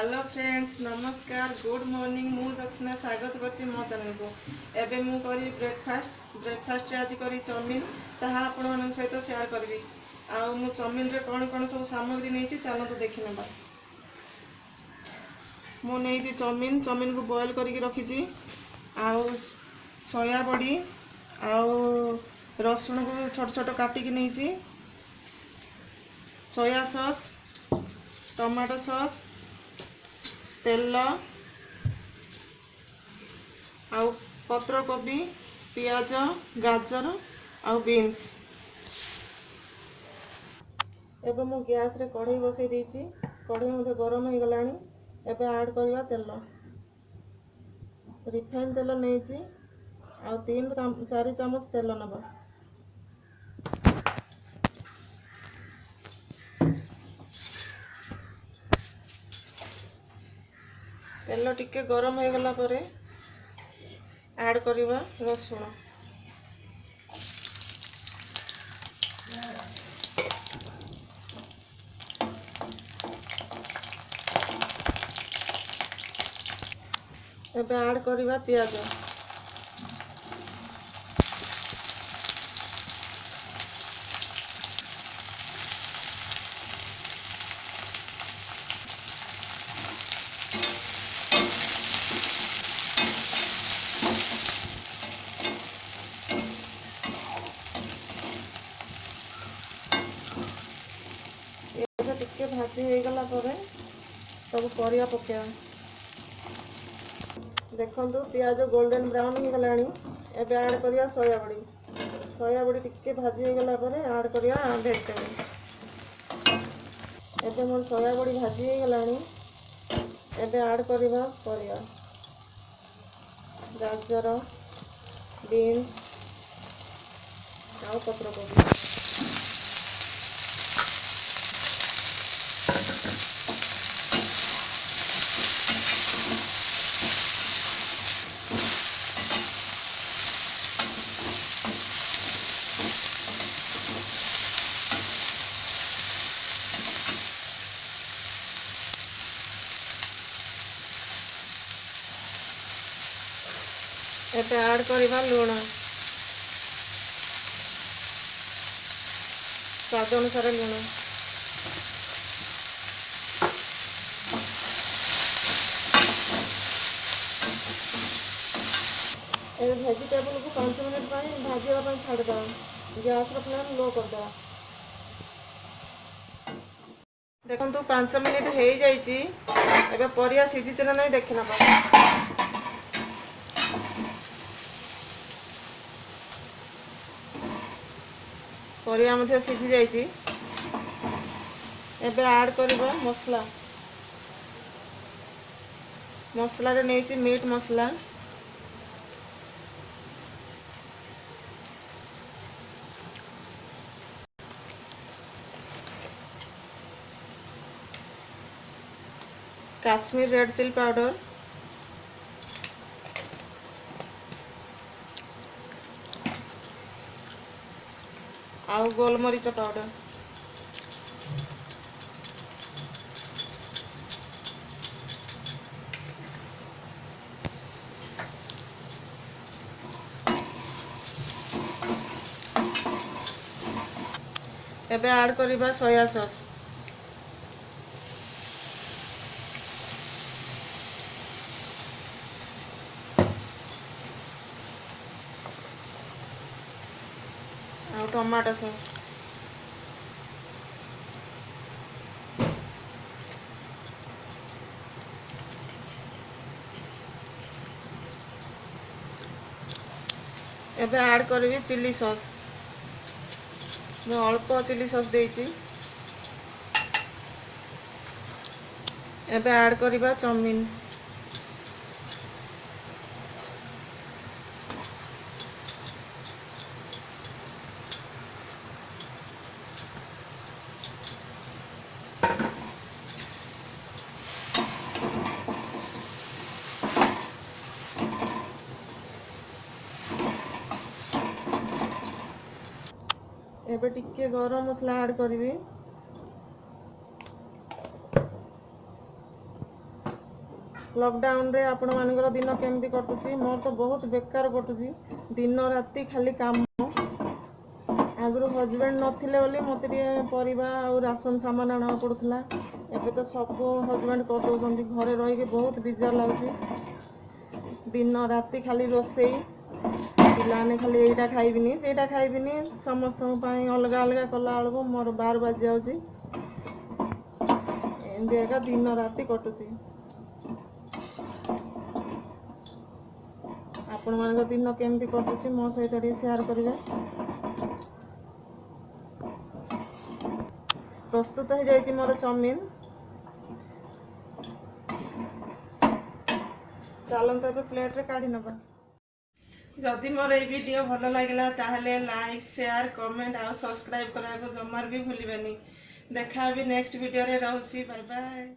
Hello friends नमस्कार good morning मु जक्षना स्वागत करछि मो चैनल को। एबे मु करी ब्रेकफास्ट आज करी चाउमीन ताहा आपण मन सहित शेयर करबी। आ मु चाउमीन रे कोन कोन सब सामग्री नेछि चलो तो देखि नेबा। मु नेछि चाउमीन को बॉईल करिक रखिछि। आ सोया बड़ी आ रसुण को छोट छोट काटिक नेछि। सोया सॉस टमाटो सॉस तेल आउ पत्र कोबी पियाज गाजर आउ बीन्स। एबे मु गैस रे कढ़ई बसई देछि। कढ़ई मते गरम हो गलानी। एबे ऐड करबा तेल। रिफाइन तेल नेछि आ 3-4 चम्मच तेल नबा। तेल टिके गरम हो गला परे ऐड करबा रसुण। एबे ऐड करबा पियाज। एबे टिके भाजी हो गला परे सब परिया पकेबा। देखंतु पियाज गोल्डन ब्राउन हो गलानी। एबे ऐड करिया सोया बड़ी। सोया बड़ी टिके भाजी हो गला परे ऐड करिया वेजिटेबल। एबे मोर सोया बड़ी भाजी हो गलानी। एबे ऐड करिवा परिया गाजर बीन्स आउ पत्र कोबी। एबे ऐड करिवा लूण स्वाद अनुसार लूण। ए वेजिटेबल को 5 मिनट भाजवा छाड़ दवा। गैस रो फ्लेम लो कर दवा। देखंतु 5 मिनट हो जाइए। एबे परिया सिझी ना नहीं देखना पड़ा। परिया मध्य सिझी जाइए। एबे ऐड करबा मसला। मसला रे नेछि मीट मसला काश्मीर रेड चिली पाउडर आउ गोलमरीच पाउडर। एबे ऐड करबा सोया सॉस। आउ टमाटो सॉस। एबे ऐड करबी चिली सॉस। मैं अल्प चिली सॉस देछि। एबे ऐड करबा चाउमीन। एबे टिके गरम मसला ऐड करबी। लॉकडाउन रे आपण मानकर दिन केमती कटुची मोर तो बहुत बेकार कटुची दिन राति खाली काम आगु हजबैंड नथिले बोली मते परिबा और राशन सामान आना पड़ुला एबे तो सब हजबैंड कर दउछंती घरे रही के बहुत बेजार लागुची दिन राति खाली रोसई पिलाने खाली एटा खाइबिनी सेटा खाइबिनी समस्त अलग अलग कला बेलू मोर 12 बाजी जाऊँगी एमती दिन राति कटुची आपण मान दिन केमती कटुची मो सहित शेयर करेंगे। प्रस्तुत हो जाए मोर चाउमिन चलते प्लेट रे काढ़ी नबा। जदि मोर ये वीडियो भल लगे ताहले लाइक शेयर कमेंट और सब्सक्राइब करने को जमार भी भूलिबेनी। देखा भी नेक्स्ट वीडियो रे रहूची बाय बाय।